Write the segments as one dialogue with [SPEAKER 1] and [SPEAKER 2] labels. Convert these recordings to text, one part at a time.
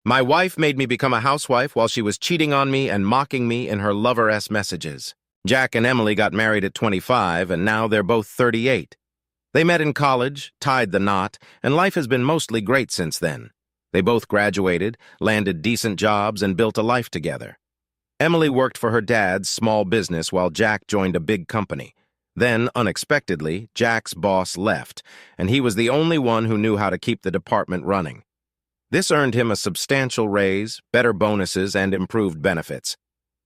[SPEAKER 1] My wife made me become a housewife while she was cheating on me and mocking me in her lover-esque messages. Jack and Emily got married at 25, and now they're both 38. They met in college, tied the knot, and life has been mostly great since then. They both graduated, landed decent jobs, and built a life together. Emily worked for her dad's small business while Jack joined a big company. Then, unexpectedly, Jack's boss left, and he was the only one who knew how to keep the department running. This earned him a substantial raise, better bonuses, and improved benefits.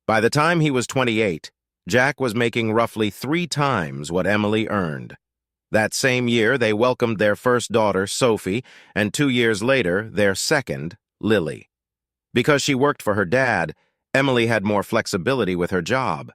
[SPEAKER 1] By the time he was 28, Jack was making roughly 3 times what Emily earned. That same year, they welcomed their first daughter, Sophie, and 2 years later, their second, Lily. Because she worked for her dad, Emily had more flexibility with her job.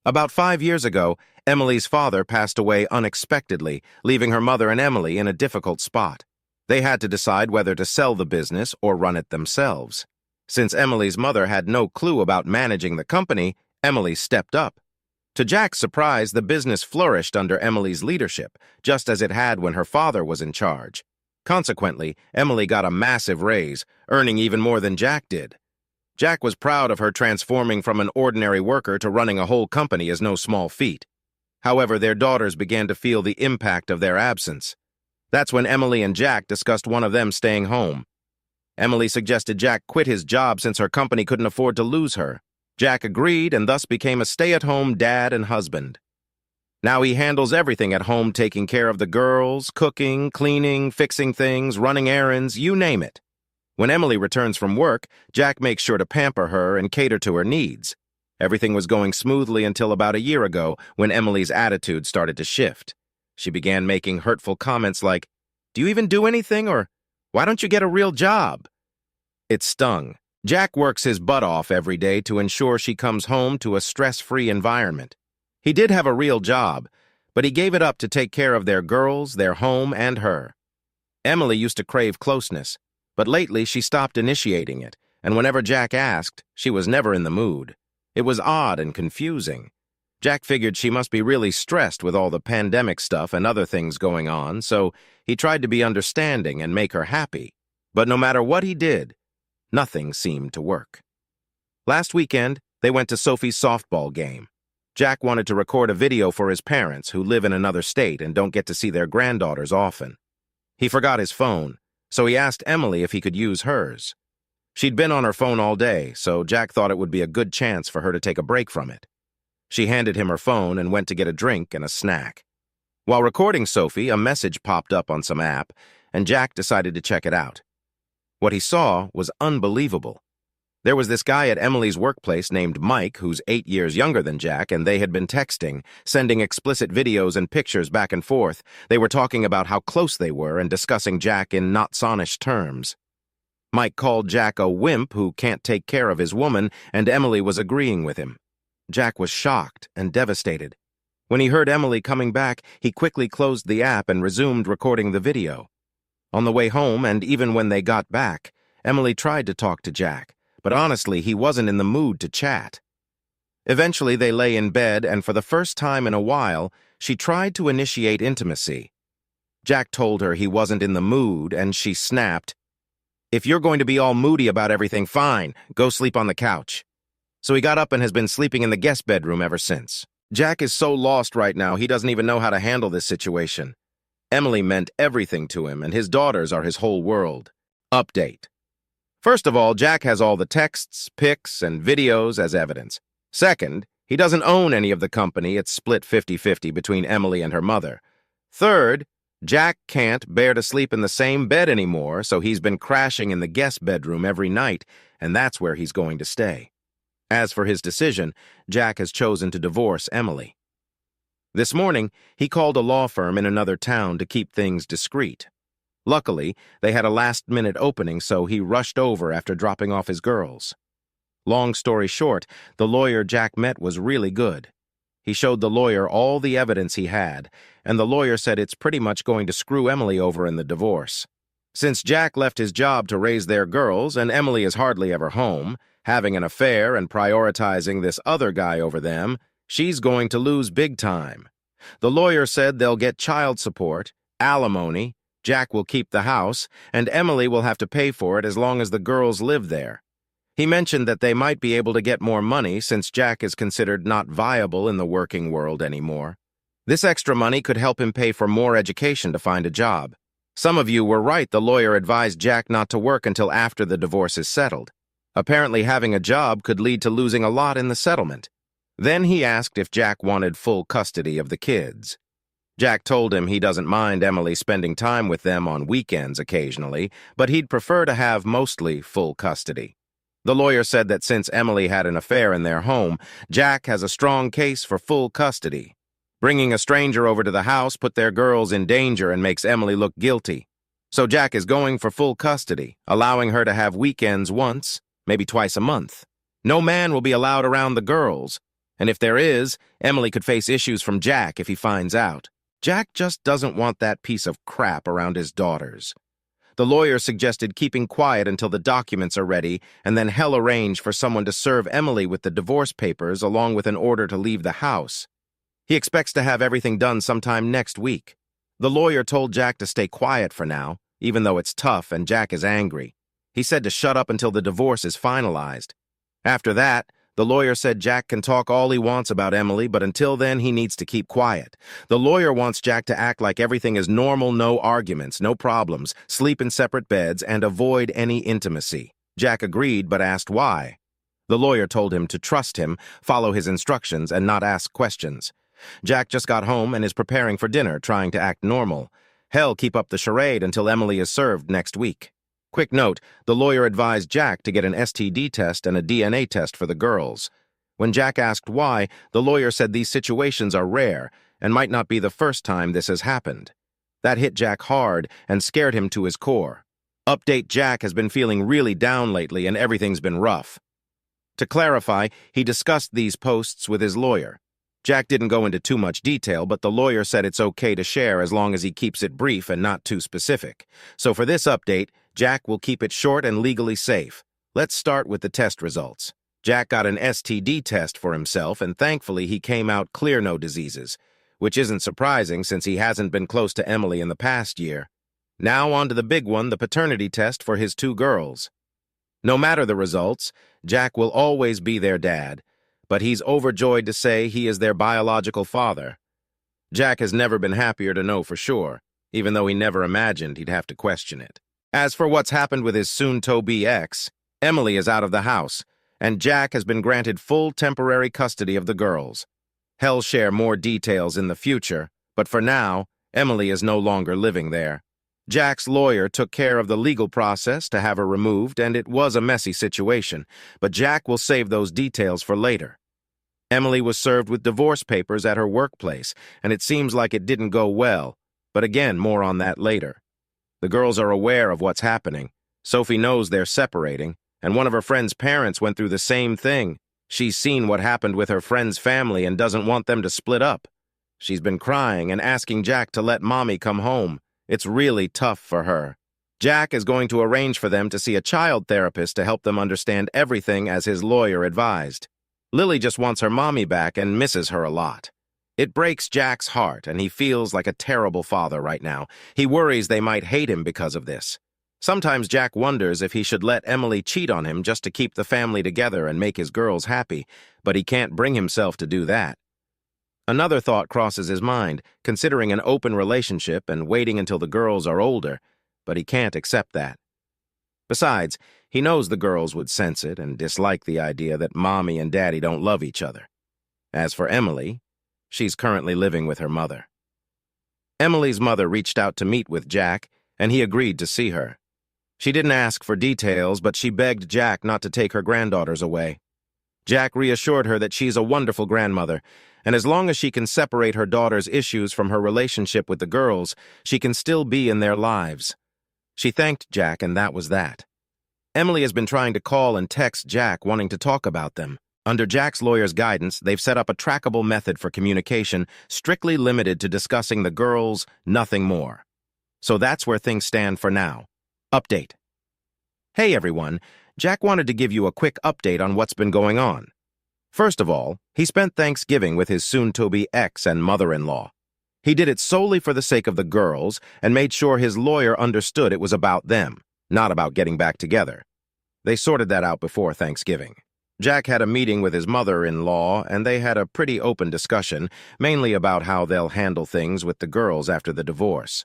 [SPEAKER 1] About 5 years ago, Emily's father passed away unexpectedly, leaving her mother and Emily in a difficult spot. They had to decide whether to sell the business or run it themselves. Since Emily's mother had no clue about managing the company, Emily stepped up. To Jack's surprise, the business flourished under Emily's leadership, just as it had when her father was in charge. Consequently, Emily got a massive raise, earning even more than Jack did. Jack was proud of her transforming from an ordinary worker to running a whole company as no small feat. However, their daughters began to feel the impact of their absence. That's when Emily and Jack discussed one of them staying home. Emily suggested Jack quit his job since her company couldn't afford to lose her. Jack agreed and thus became a stay-at-home dad and husband. Now he handles everything at home, taking care of the girls, cooking, cleaning, fixing things, running errands, you name it. When Emily returns from work, Jack makes sure to pamper her and cater to her needs. Everything was going smoothly until about a year ago when Emily's attitude started to shift. She began making hurtful comments like, "Do you even do anything?" or "Why don't you get a real job?" It stung. Jack works his butt off every day to ensure she comes home to a stress-free environment. He did have a real job, but he gave it up to take care of their girls, their home, and her. Emily used to crave closeness, but lately she stopped initiating it, and whenever Jack asked, she was never in the mood. It was odd and confusing. Jack figured she must be really stressed with all the pandemic stuff and other things going on, so he tried to be understanding and make her happy. But no matter what he did, nothing seemed to work. Last weekend, they went to Sophie's softball game. Jack wanted to record a video for his parents who live in another state and don't get to see their granddaughters often. He forgot his phone, so he asked Emily if he could use hers. She'd been on her phone all day, so Jack thought it would be a good chance for her to take a break from it. She handed him her phone and went to get a drink and a snack. While recording Sophie, a message popped up on some app, and Jack decided to check it out. What he saw was unbelievable. There was this guy at Emily's workplace named Mike, who's 8 years younger than Jack, and they had been texting, sending explicit videos and pictures back and forth. They were talking about how close they were and discussing Jack in not-sonish terms. Mike called Jack a wimp who can't take care of his woman, and Emily was agreeing with him. Jack was shocked and devastated. When he heard Emily coming back, he quickly closed the app and resumed recording the video. On the way home, and even when they got back, Emily tried to talk to Jack, but honestly, he wasn't in the mood to chat. Eventually, they lay in bed, and for the first time in a while, she tried to initiate intimacy. Jack told her he wasn't in the mood, and she snapped, "If you're going to be all moody about everything, fine, go sleep on the couch." So he got up and has been sleeping in the guest bedroom ever since. Jack is so lost right now, he doesn't even know how to handle this situation. Emily meant everything to him, and his daughters are his whole world. Update. First of all, Jack has all the texts, pics, and videos as evidence. Second, he doesn't own any of the company. It's split 50-50 between Emily and her mother. Third, Jack can't bear to sleep in the same bed anymore, so he's been crashing in the guest bedroom every night, and that's where he's going to stay. As for his decision, Jack has chosen to divorce Emily. This morning, he called a law firm in another town to keep things discreet. Luckily, they had a last-minute opening, so he rushed over after dropping off his girls. Long story short, the lawyer Jack met was really good. He showed the lawyer all the evidence he had, and the lawyer said it's pretty much going to screw Emily over in the divorce. Since Jack left his job to raise their girls, and Emily is hardly ever home, having an affair and prioritizing this other guy over them, she's going to lose big time. The lawyer said they'll get child support, alimony, Jack will keep the house, and Emily will have to pay for it as long as the girls live there. He mentioned that they might be able to get more money since Jack is considered not viable in the working world anymore. This extra money could help him pay for more education to find a job. Some of you were right, the lawyer advised Jack not to work until after the divorce is settled. Apparently having a job could lead to losing a lot in the settlement. Then he asked if Jack wanted full custody of the kids. Jack told him he doesn't mind Emily spending time with them on weekends occasionally, but he'd prefer to have mostly full custody. The lawyer said that since Emily had an affair in their home, Jack has a strong case for full custody. Bringing a stranger over to the house put their girls in danger and makes Emily look guilty. So Jack is going for full custody, allowing her to have weekends once, maybe twice a month. No man will be allowed around the girls, and if there is, Emily could face issues from Jack if he finds out. Jack just doesn't want that piece of crap around his daughters. The lawyer suggested keeping quiet until the documents are ready, and then he'll arrange for someone to serve Emily with the divorce papers along with an order to leave the house. He expects to have everything done sometime next week. The lawyer told Jack to stay quiet for now, even though it's tough and Jack is angry. He said to shut up until the divorce is finalized. After that, the lawyer said Jack can talk all he wants about Emily, but until then he needs to keep quiet. The lawyer wants Jack to act like everything is normal, no arguments, no problems, sleep in separate beds, and avoid any intimacy. Jack agreed but asked why. The lawyer told him to trust him, follow his instructions, and not ask questions. Jack just got home and is preparing for dinner, trying to act normal. He'll keep up the charade until Emily is served next week. Quick note, the lawyer advised Jack to get an STD test and a DNA test for the girls. When Jack asked why, the lawyer said these situations are rare and might not be the first time this has happened. That hit Jack hard and scared him to his core. Update: Jack has been feeling really down lately and everything's been rough. To clarify, he discussed these posts with his lawyer. Jack didn't go into too much detail, but the lawyer said it's okay to share as long as he keeps it brief and not too specific. So for this update, Jack will keep it short and legally safe. Let's start with the test results. Jack got an STD test for himself, and thankfully he came out clear, no diseases, which isn't surprising since he hasn't been close to Emily in the past year. Now on to the big one, the paternity test for his 2 girls. No matter the results, Jack will always be their dad, but he's overjoyed to say he is their biological father. Jack has never been happier to know for sure, even though he never imagined he'd have to question it. As for what's happened with his soon-to-be ex, Emily is out of the house, and Jack has been granted full temporary custody of the girls. He'll share more details in the future, but for now, Emily is no longer living there. Jack's lawyer took care of the legal process to have her removed, and it was a messy situation, but Jack will save those details for later. Emily was served with divorce papers at her workplace, and it seems like it didn't go well, but again, more on that later. The girls are aware of what's happening. Sophie knows they're separating, and one of her friend's parents went through the same thing. She's seen what happened with her friend's family and doesn't want them to split up. She's been crying and asking Jack to let mommy come home. It's really tough for her. Jack is going to arrange for them to see a child therapist to help them understand everything as his lawyer advised. Lily just wants her mommy back and misses her a lot. It breaks Jack's heart, and he feels like a terrible father right now. He worries they might hate him because of this. Sometimes Jack wonders if he should let Emily cheat on him just to keep the family together and make his girls happy, but he can't bring himself to do that. Another thought crosses his mind, considering an open relationship and waiting until the girls are older, but he can't accept that. Besides, he knows the girls would sense it and dislike the idea that mommy and daddy don't love each other. As for Emily, she's currently living with her mother. Emily's mother reached out to meet with Jack, and he agreed to see her. She didn't ask for details, but she begged Jack not to take her granddaughters away. Jack reassured her that she's a wonderful grandmother, and as long as she can separate her daughter's issues from her relationship with the girls, she can still be in their lives. She thanked Jack, and that was that. Emily has been trying to call and text Jack, wanting to talk about them. Under Jack's lawyer's guidance, they've set up a trackable method for communication, strictly limited to discussing the girls, nothing more. So that's where things stand for now. Update. Hey everyone, Jack wanted to give you a quick update on what's been going on. First of all, he spent Thanksgiving with his soon-to-be ex and mother-in-law. He did it solely for the sake of the girls and made sure his lawyer understood it was about them, not about getting back together. They sorted that out before Thanksgiving. Jack had a meeting with his mother-in-law, and they had a pretty open discussion, mainly about how they'll handle things with the girls after the divorce.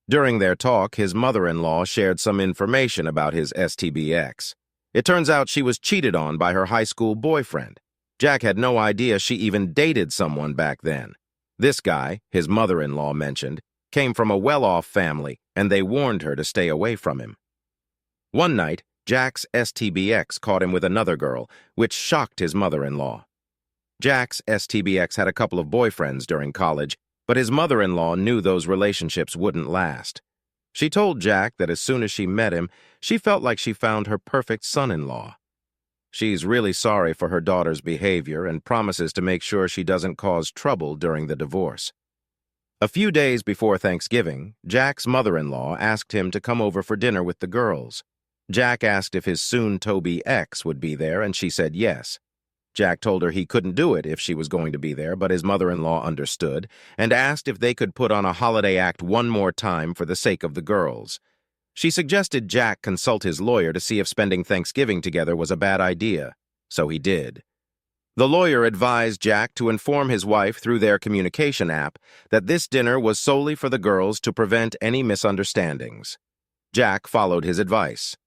[SPEAKER 1] During their talk, his mother-in-law shared some information about his STBX. It turns out she was cheated on by her high school boyfriend. Jack had no idea she even dated someone back then. This guy, his mother-in-law mentioned, came from a well-off family, and they warned her to stay away from him. One night, Jack's STBX caught him with another girl, which shocked his mother-in-law. Jack's STBX had a couple of boyfriends during college, but his mother-in-law knew those relationships wouldn't last. She told Jack that as soon as she met him, she felt like she found her perfect son-in-law. She's really sorry for her daughter's behavior and promises to make sure she doesn't cause trouble during the divorce. A few days before Thanksgiving, Jack's mother-in-law asked him to come over for dinner with the girls. Jack asked if his soon-to-be ex would be there, and she said yes. Jack told her he couldn't do it if she was going to be there, but his mother-in-law understood and asked if they could put on a holiday act one more time for the sake of the girls. She suggested Jack consult his lawyer to see if spending Thanksgiving together was a bad idea, so he did. The lawyer advised Jack to inform his wife through their communication app that this dinner was solely for the girls to prevent any misunderstandings. Jack followed his advice.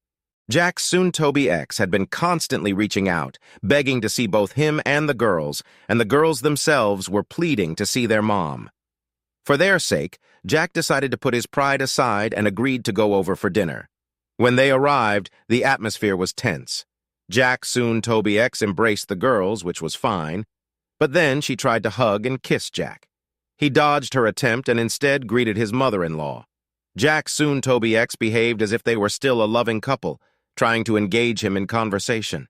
[SPEAKER 1] Jack's soon-to-be ex had been constantly reaching out, begging to see both him and the girls themselves were pleading to see their mom. For their sake, Jack decided to put his pride aside and agreed to go over for dinner. When they arrived, the atmosphere was tense. Jack's soon-to-be ex embraced the girls, which was fine, but then she tried to hug and kiss Jack. He dodged her attempt and instead greeted his mother-in-law. Jack's soon-to-be ex behaved as if they were still a loving couple, trying to engage him in conversation.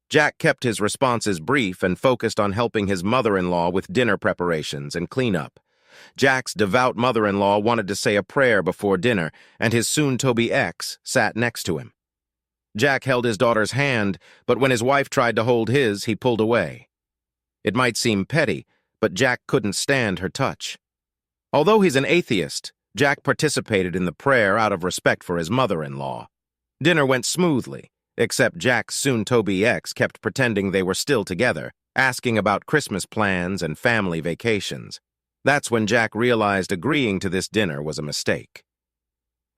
[SPEAKER 1] Jack kept his responses brief and focused on helping his mother-in-law with dinner preparations and cleanup. Jack's devout mother-in-law wanted to say a prayer before dinner, and his soon-to-be ex sat next to him. Jack held his daughter's hand, but when his wife tried to hold his, he pulled away. It might seem petty, but Jack couldn't stand her touch. Although he's an atheist, Jack participated in the prayer out of respect for his mother-in-law. Dinner went smoothly, except Jack's soon-to-be ex kept pretending they were still together, asking about Christmas plans and family vacations. That's when Jack realized agreeing to this dinner was a mistake.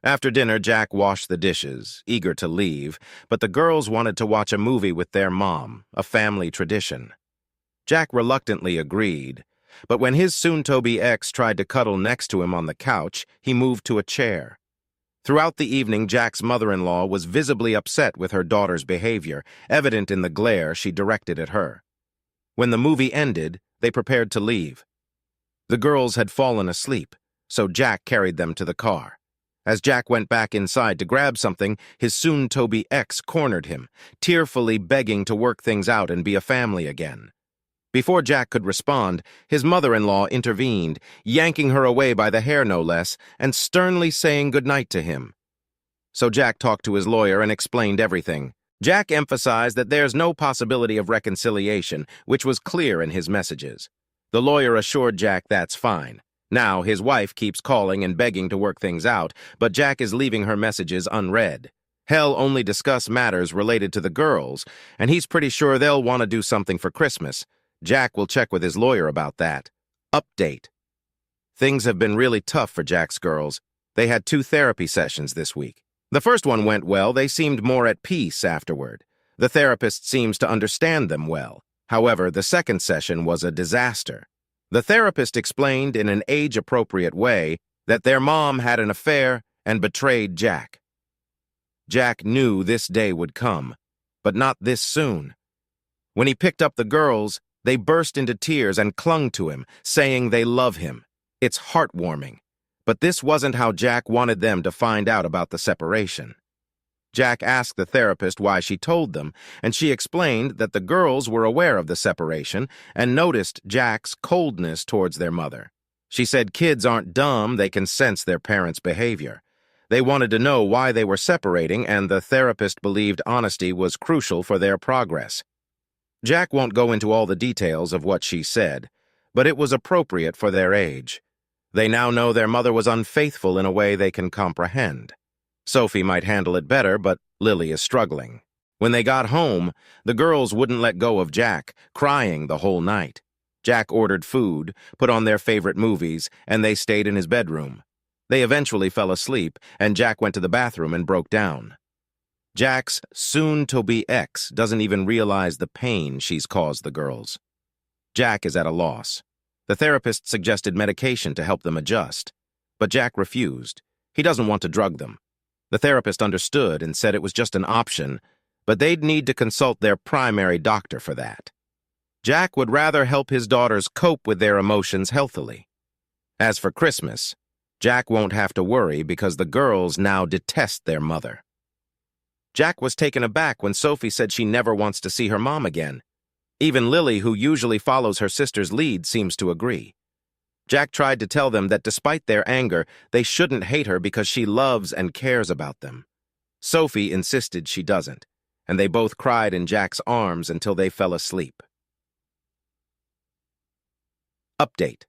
[SPEAKER 1] After dinner, Jack washed the dishes, eager to leave, but the girls wanted to watch a movie with their mom, a family tradition. Jack reluctantly agreed, but when his soon-to-be ex tried to cuddle next to him on the couch, he moved to a chair. Throughout the evening, Jack's mother-in-law was visibly upset with her daughter's behavior, evident in the glare she directed at her. When the movie ended, they prepared to leave. The girls had fallen asleep, so Jack carried them to the car. As Jack went back inside to grab something, his soon-to-be ex cornered him, tearfully begging to work things out and be a family again. Before Jack could respond, his mother-in-law intervened, yanking her away by the hair no less, and sternly saying goodnight to him. So Jack talked to his lawyer and explained everything. Jack emphasized that there's no possibility of reconciliation, which was clear in his messages. The lawyer assured Jack that's fine. Now, his wife keeps calling and begging to work things out, but Jack is leaving her messages unread. He'll only discuss matters related to the girls, and he's pretty sure they'll want to do something for Christmas. Jack will check with his lawyer about that. Update. Things have been really tough for Jack's girls. They had 2 therapy sessions this week. The first one went well. They seemed more at peace afterward. The therapist seems to understand them well. However, the second session was a disaster. The therapist explained in an age-appropriate way that their mom had an affair and betrayed Jack. Jack knew this day would come, but not this soon. When he picked up the girls, they burst into tears and clung to him, saying they love him. It's heartwarming. But this wasn't how Jack wanted them to find out about the separation. Jack asked the therapist why she told them, and she explained that the girls were aware of the separation and noticed Jack's coldness towards their mother. She said kids aren't dumb, they can sense their parents' behavior. They wanted to know why they were separating, and the therapist believed honesty was crucial for their progress. Jack won't go into all the details of what she said, but it was appropriate for their age. They now know their mother was unfaithful in a way they can comprehend. Sophie might handle it better, but Lily is struggling. When they got home, the girls wouldn't let go of Jack, crying the whole night. Jack ordered food, put on their favorite movies, and they stayed in his bedroom. They eventually fell asleep, and Jack went to the bathroom and broke down. Jack's soon-to-be ex doesn't even realize the pain she's caused the girls. Jack is at a loss. The therapist suggested medication to help them adjust, but Jack refused. He doesn't want to drug them. The therapist understood and said it was just an option, but they'd need to consult their primary doctor for that. Jack would rather help his daughters cope with their emotions healthily. As for Christmas, Jack won't have to worry because the girls now detest their mother. Jack was taken aback when Sophie said she never wants to see her mom again. Even Lily, who usually follows her sister's lead, seems to agree. Jack tried to tell them that despite their anger, they shouldn't hate her because she loves and cares about them. Sophie insisted she doesn't, and they both cried in Jack's arms until they fell asleep. Update.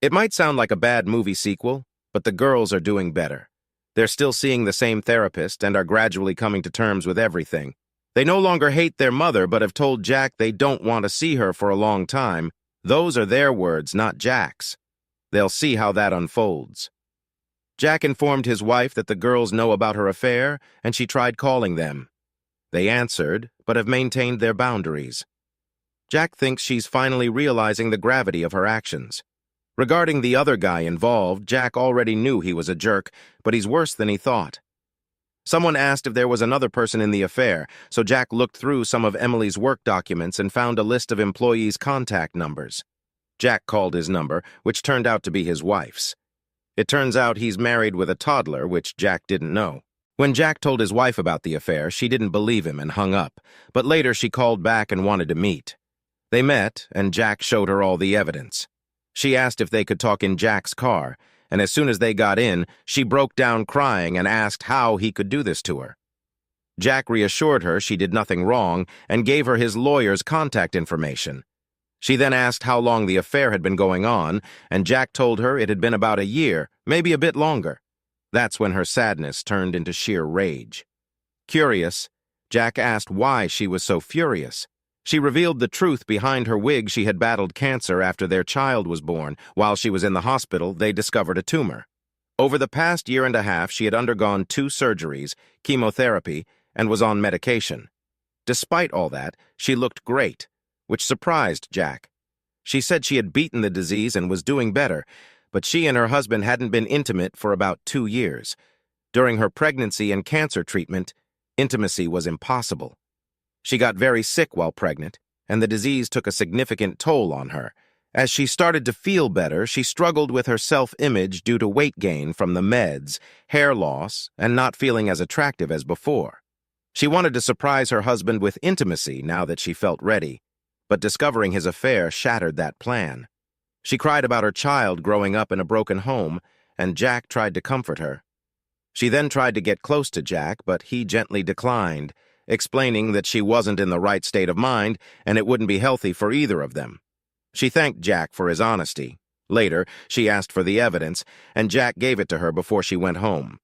[SPEAKER 1] It might sound like a bad movie sequel, but the girls are doing better. They're still seeing the same therapist and are gradually coming to terms with everything. They no longer hate their mother but have told Jack they don't want to see her for a long time. Those are their words, not Jack's. They'll see how that unfolds. Jack informed his wife that the girls know about her affair, and she tried calling them. They answered, but have maintained their boundaries. Jack thinks she's finally realizing the gravity of her actions. Regarding the other guy involved, Jack already knew he was a jerk, but he's worse than he thought. Someone asked if there was another person in the affair, so Jack looked through some of Emily's work documents and found a list of employees' contact numbers. Jack called his number, which turned out to be his wife's. It turns out he's married with a toddler, which Jack didn't know. When Jack told his wife about the affair, she didn't believe him and hung up, but later she called back and wanted to meet. They met, and Jack showed her all the evidence. She asked if they could talk in Jack's car, and as soon as they got in, she broke down crying and asked how he could do this to her. Jack reassured her she did nothing wrong and gave her his lawyer's contact information. She then asked how long the affair had been going on, and Jack told her it had been about a year, maybe a bit longer. That's when her sadness turned into sheer rage. Curious, Jack asked why she was so furious. She revealed the truth behind her wig. She had battled cancer after their child was born. While she was in the hospital, they discovered a tumor. Over the past year and a half, she had undergone 2 surgeries, chemotherapy, and was on medication. Despite all that, she looked great, which surprised Jack. She said she had beaten the disease and was doing better, but she and her husband hadn't been intimate for about 2 years. During her pregnancy and cancer treatment, intimacy was impossible. She got very sick while pregnant, and the disease took a significant toll on her. As she started to feel better, she struggled with her self-image due to weight gain from the meds, hair loss, and not feeling as attractive as before. She wanted to surprise her husband with intimacy now that she felt ready, but discovering his affair shattered that plan. She cried about her child growing up in a broken home, and Jack tried to comfort her. She then tried to get close to Jack, but he gently declined, explaining that she wasn't in the right state of mind and it wouldn't be healthy for either of them. She thanked Jack for his honesty. Later, she asked for the evidence, and Jack gave it to her before she went home.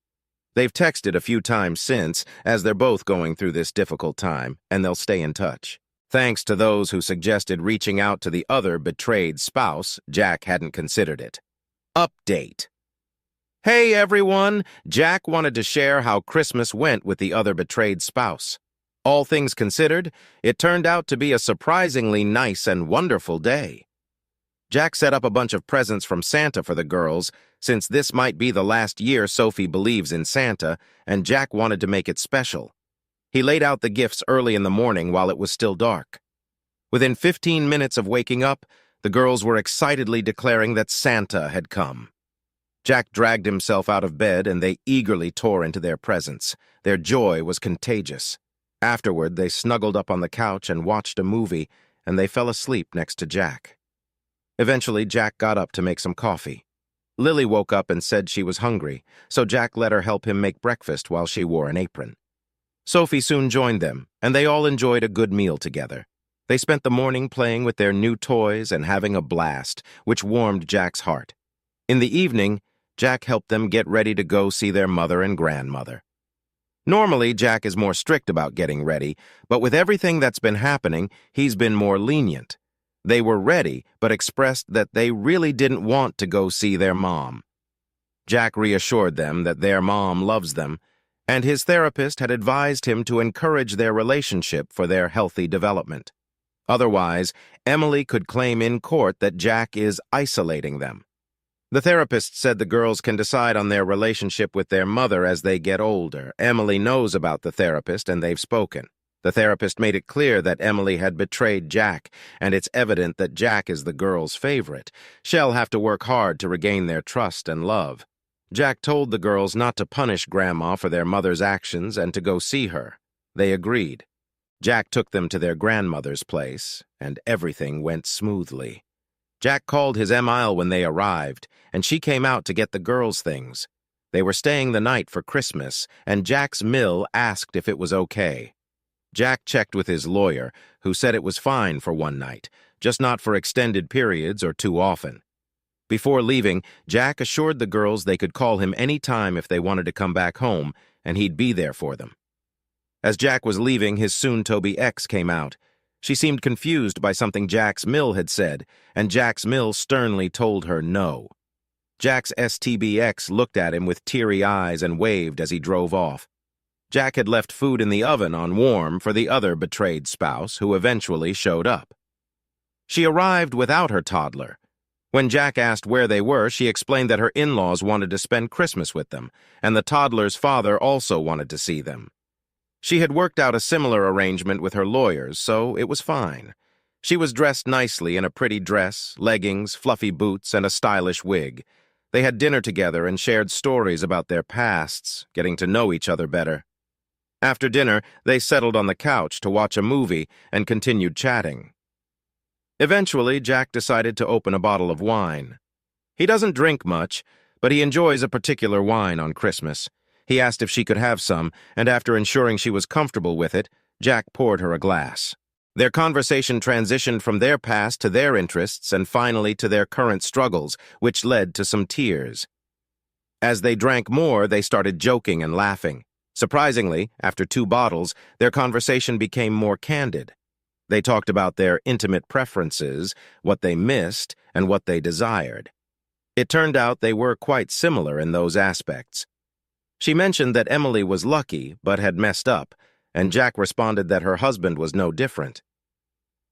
[SPEAKER 1] They've texted a few times since, as they're both going through this difficult time, and they'll stay in touch. Thanks to those who suggested reaching out to the other betrayed spouse, Jack hadn't considered it. Update. Hey everyone! Jack wanted to share how Christmas went with the other betrayed spouse. All things considered, it turned out to be a surprisingly nice and wonderful day. Jack set up a bunch of presents from Santa for the girls, since this might be the last year Sophie believes in Santa, and Jack wanted to make it special. He laid out the gifts early in the morning while it was still dark. Within 15 minutes of waking up, the girls were excitedly declaring that Santa had come. Jack dragged himself out of bed, and they eagerly tore into their presents. Their joy was contagious. Afterward, they snuggled up on the couch and watched a movie, and they fell asleep next to Jack. Eventually, Jack got up to make some coffee. Lily woke up and said she was hungry, so Jack let her help him make breakfast while she wore an apron. Sophie soon joined them, and they all enjoyed a good meal together. They spent the morning playing with their new toys and having a blast, which warmed Jack's heart. In the evening, Jack helped them get ready to go see their mother and grandmother. Normally, Jack is more strict about getting ready, but with everything that's been happening, he's been more lenient. They were ready, but expressed that they really didn't want to go see their mom. Jack reassured them that their mom loves them, and his therapist had advised him to encourage their relationship for their healthy development. Otherwise, Emily could claim in court that Jack is isolating them. The therapist said the girls can decide on their relationship with their mother as they get older. Emily knows about the therapist, and they've spoken. The therapist made it clear that Emily had betrayed Jack, and it's evident that Jack is the girl's favorite. She'll have to work hard to regain their trust and love. Jack told the girls not to punish Grandma for their mother's actions and to go see her. They agreed. Jack took them to their grandmother's place, and everything went smoothly. Jack called his Emile when they arrived, and she came out to get the girls' things. They were staying the night for Christmas, and Jack's mill asked if it was okay. Jack checked with his lawyer, who said it was fine for one night, just not for extended periods or too often. Before leaving, Jack assured the girls they could call him any time if they wanted to come back home, and he'd be there for them. As Jack was leaving, his soon-to-be ex came out. She seemed confused by something Jack's mill had said, and Jack's mill sternly told her no. Jack's STBX looked at him with teary eyes and waved as he drove off. Jack had left food in the oven on warm for the other betrayed spouse, who eventually showed up. She arrived without her toddler. When Jack asked where they were, she explained that her in-laws wanted to spend Christmas with them, and the toddler's father also wanted to see them. She had worked out a similar arrangement with her lawyers, so it was fine. She was dressed nicely in a pretty dress, leggings, fluffy boots, and a stylish wig. They had dinner together and shared stories about their pasts, getting to know each other better. After dinner, they settled on the couch to watch a movie and continued chatting. Eventually, Jack decided to open a bottle of wine. He doesn't drink much, but he enjoys a particular wine on Christmas. He asked if she could have some, and after ensuring she was comfortable with it, Jack poured her a glass. Their conversation transitioned from their past to their interests and finally to their current struggles, which led to some tears. As they drank more, they started joking and laughing. Surprisingly, after 2 bottles, their conversation became more candid. They talked about their intimate preferences, what they missed, and what they desired. It turned out they were quite similar in those aspects. She mentioned that Emily was lucky, but had messed up, and Jack responded that her husband was no different.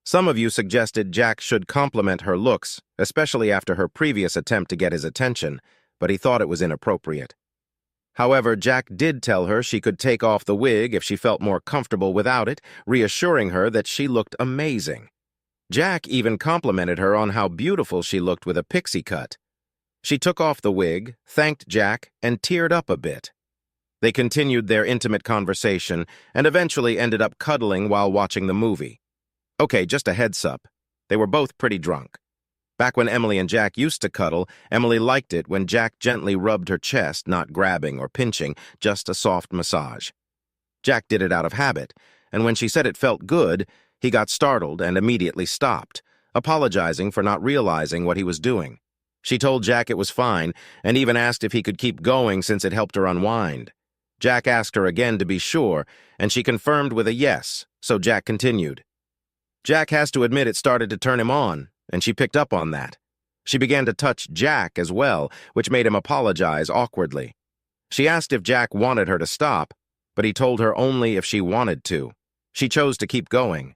[SPEAKER 1] Some of you suggested Jack should compliment her looks, especially after her previous attempt to get his attention, but he thought it was inappropriate. However, Jack did tell her she could take off the wig if she felt more comfortable without it, reassuring her that she looked amazing. Jack even complimented her on how beautiful she looked with a pixie cut. She took off the wig, thanked Jack, and teared up a bit. They continued their intimate conversation and eventually ended up cuddling while watching the movie. Okay, just a heads up. They were both pretty drunk. Back when Emily and Jack used to cuddle, Emily liked it when Jack gently rubbed her chest, not grabbing or pinching, just a soft massage. Jack did it out of habit, and when she said it felt good, he got startled and immediately stopped, apologizing for not realizing what he was doing. She told Jack it was fine and even asked if he could keep going since it helped her unwind. Jack asked her again to be sure, and she confirmed with a yes, so Jack continued. Jack has to admit it started to turn him on, and she picked up on that. She began to touch Jack as well, which made him apologize awkwardly. She asked if Jack wanted her to stop, but he told her only if she wanted to. She chose to keep going.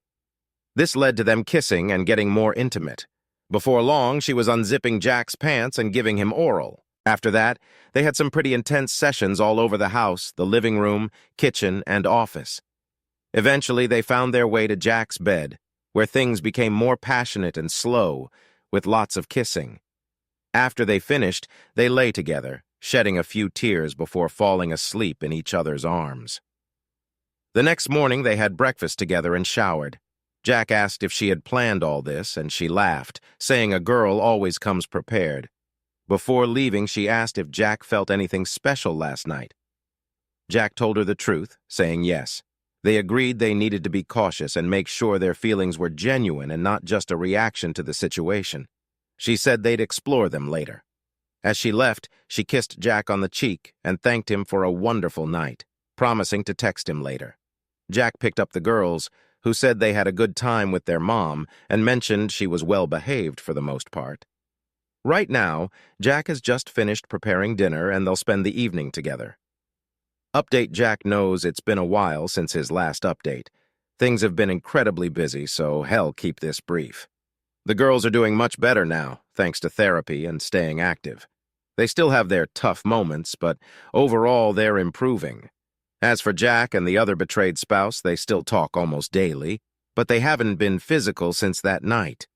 [SPEAKER 1] This led to them kissing and getting more intimate. Before long, she was unzipping Jack's pants and giving him oral. After that, they had some pretty intense sessions all over the house, the living room, kitchen, and office. Eventually, they found their way to Jack's bed, where things became more passionate and slow, with lots of kissing. After they finished, they lay together, shedding a few tears before falling asleep in each other's arms. The next morning, they had breakfast together and showered. Jack asked if she had planned all this, and she laughed, saying a girl always comes prepared. Before leaving, she asked if Jack felt anything special last night. Jack told her the truth, saying yes. They agreed they needed to be cautious and make sure their feelings were genuine and not just a reaction to the situation. She said they'd explore them later. As she left, she kissed Jack on the cheek and thanked him for a wonderful night, promising to text him later. Jack picked up the girls, who said they had a good time with their mom and mentioned she was well-behaved for the most part. Right now, Jack has just finished preparing dinner and they'll spend the evening together. Update: Jack knows it's been a while since his last update. Things have been incredibly busy, so hell, keep this brief. The girls are doing much better now, thanks to therapy and staying active. They still have their tough moments, but overall they're improving. As for Jack and the other betrayed spouse, they still talk almost daily, but they haven't been physical since that night.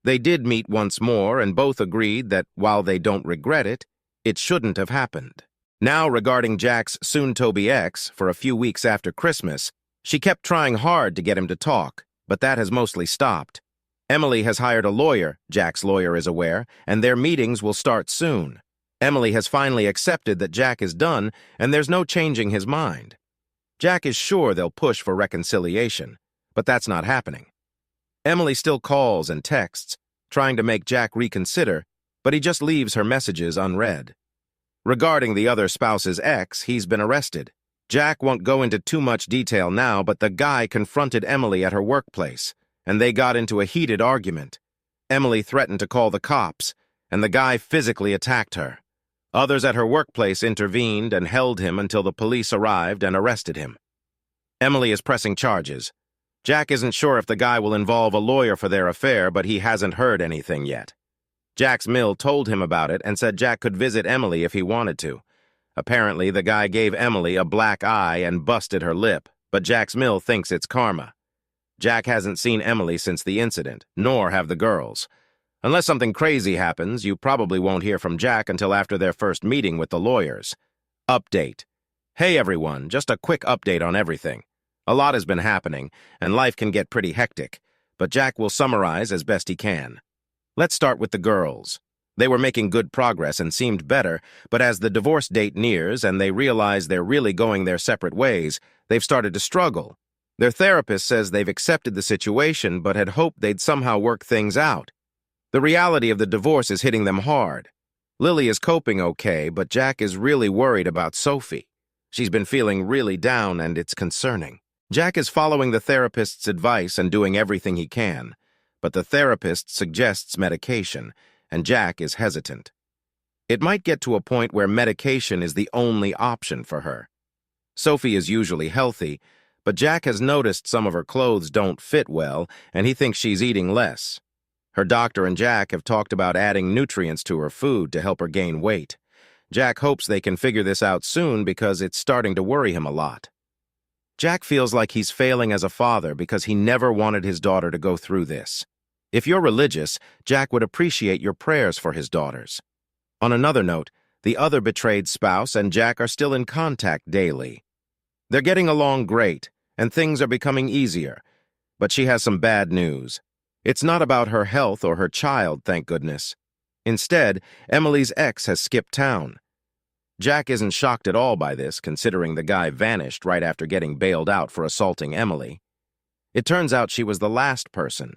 [SPEAKER 1] They did meet once more and both agreed that while they don't regret it, it shouldn't have happened. Now, regarding Jack's soon-to-be ex, for a few weeks after Christmas, she kept trying hard to get him to talk, but that has mostly stopped. Emily has hired a lawyer, Jack's lawyer is aware, and their meetings will start soon. Emily has finally accepted that Jack is done, and there's no changing his mind. Jack is sure they'll push for reconciliation, but that's not happening. Emily still calls and texts, trying to make Jack reconsider, but he just leaves her messages unread. Regarding the other spouse's ex, he's been arrested. Jack won't go into too much detail now, but the guy confronted Emily at her workplace, and they got into a heated argument. Emily threatened to call the cops, and the guy physically attacked her. Others at her workplace intervened and held him until the police arrived and arrested him. Emily is pressing charges. Jack isn't sure if the guy will involve a lawyer for their affair, but he hasn't heard anything yet. Jack's mill told him about it and said Jack could visit Emily if he wanted to. Apparently, the guy gave Emily a black eye and busted her lip, but Jack's mill thinks it's karma. Jack hasn't seen Emily since the incident, nor have the girls. Unless something crazy happens, you probably won't hear from Jack until after their first meeting with the lawyers. Update. Hey everyone, just a quick update on everything. A lot has been happening, and life can get pretty hectic, but Jack will summarize as best he can. Let's start with the girls. They were making good progress and seemed better, but as the divorce date nears and they realize they're really going their separate ways, they've started to struggle. Their therapist says they've accepted the situation but had hoped they'd somehow work things out. The reality of the divorce is hitting them hard. Lily is coping okay, but Jack is really worried about Sophie. She's been feeling really down and it's concerning. Jack is following the therapist's advice and doing everything he can, but the therapist suggests medication, and Jack is hesitant. It might get to a point where medication is the only option for her. Sophie is usually healthy, but Jack has noticed some of her clothes don't fit well, and he thinks she's eating less. Her doctor and Jack have talked about adding nutrients to her food to help her gain weight. Jack hopes they can figure this out soon because it's starting to worry him a lot. Jack feels like he's failing as a father because he never wanted his daughter to go through this. If you're religious, Jack would appreciate your prayers for his daughters. On another note, the other betrayed spouse and Jack are still in contact daily. They're getting along great, and things are becoming easier, but she has some bad news. It's not about her health or her child, thank goodness. Instead, Emily's ex has skipped town. Jack isn't shocked at all by this, considering the guy vanished right after getting bailed out for assaulting Emily. It turns out she was the last person,